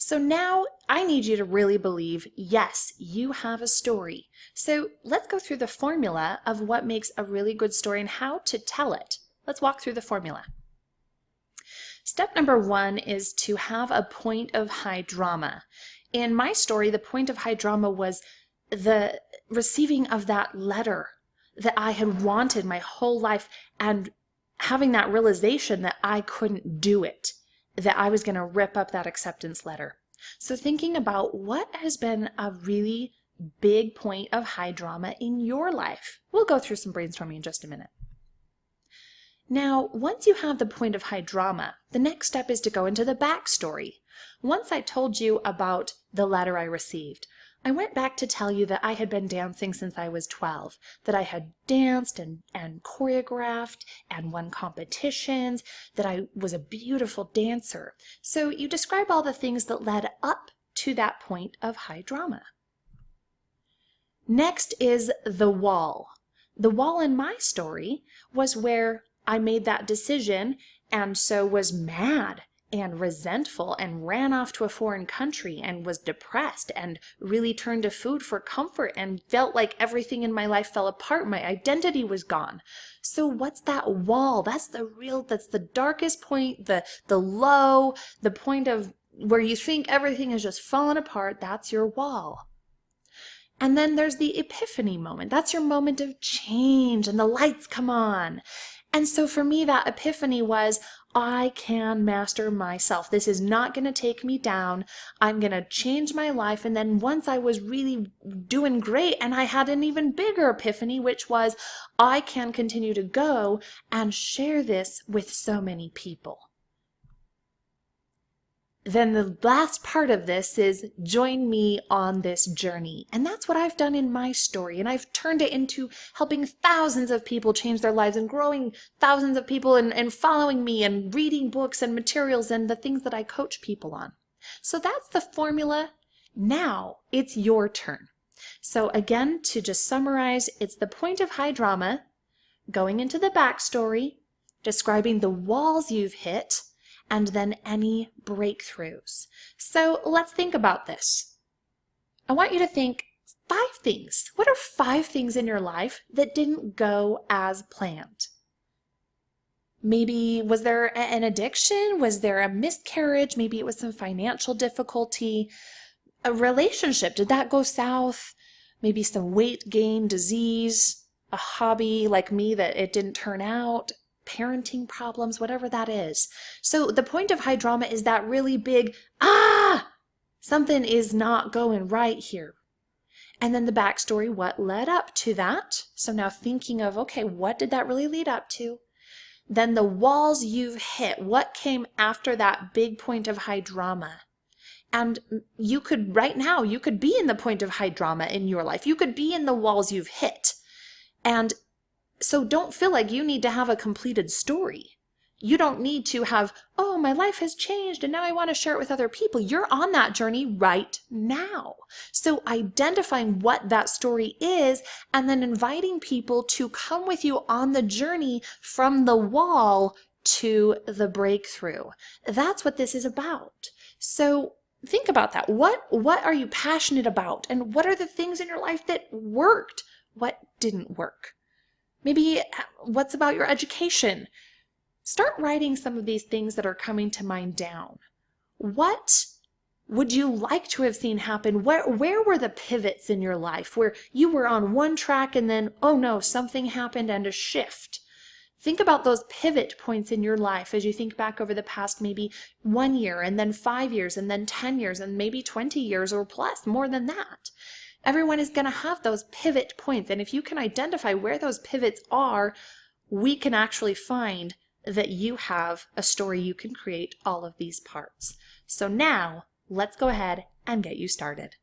So now I need you to really believe, yes, you have a story. So let's go through the formula of what makes a really good story and how to tell it. Let's walk through the formula. Step number 1 is to have a point of high drama. In my story, the point of high drama was the receiving of that letter that I had wanted my whole life and having that realization that I couldn't do it, that I was going to rip up that acceptance letter. So thinking about what has been a really big point of high drama in your life. We'll go through some brainstorming in just a minute. Now, once you have the point of high drama, the next step is to go into the backstory. Once I told you about the letter I received, I went back to tell you that I had been dancing since I was 12, that I had danced and choreographed and won competitions, that I was a beautiful dancer. So you describe all the things that led up to that point of high drama. Next is the wall. The wall in my story was where I made that decision and so was mad and resentful and ran off to a foreign country and was depressed and really turned to food for comfort and felt like everything in my life fell apart. My identity was gone. So what's that wall? That's the darkest point, the low, the point of where you think everything is just falling apart. That's your wall. And then there's the epiphany moment. That's your moment of change and the lights come on. And so for me, that epiphany was, I can master myself. This is not going to take me down. I'm going to change my life. And then once I was really doing great and I had an even bigger epiphany, which was, I can continue to go and share this with so many people. Then the last part of this is join me on this journey. And that's what I've done in my story. And I've turned it into helping thousands of people change their lives and growing thousands of people and following me and reading books and materials and the things that I coach people on. So that's the formula. Now it's your turn. So again, to just summarize, it's the point of high drama, going into the backstory, describing the walls you've hit, and then any breakthroughs. So let's think about this. I want you to think 5 things. What are 5 things in your life that didn't go as planned? Maybe was there an addiction? Was there a miscarriage? Maybe it was some financial difficulty. A relationship, did that go south? Maybe some weight gain, disease, a hobby like me that it didn't turn out. Parenting problems, whatever that is. So the point of high drama is that really big, something is not going right here. And then the backstory, what led up to that. So now thinking of, okay, what did that really lead up to? Then the walls you've hit, what came after that big point of high drama? And you could, right now, you could be in the point of high drama in your life. You could be in the walls you've hit. And so don't feel like you need to have a completed story. You don't need to have, oh, my life has changed and now I want to share it with other people. You're on that journey right now. So identifying what that story is and then inviting people to come with you on the journey from the wall to the breakthrough. That's what this is about. So think about that. What are you passionate about? And what are the things in your life that worked? What didn't work? Maybe what's about your education? Start writing some of these things that are coming to mind down. What would you like to have seen happen? Where were the pivots in your life where you were on one track and then, oh no, something happened and a shift? Think about those pivot points in your life as you think back over the past maybe 1 year and then 5 years and then 10 years and maybe 20 years or plus, more than that. Everyone is going to have those pivot points. And if you can identify where those pivots are, we can actually find that you have a story you can create all of these parts. So now let's go ahead and get you started.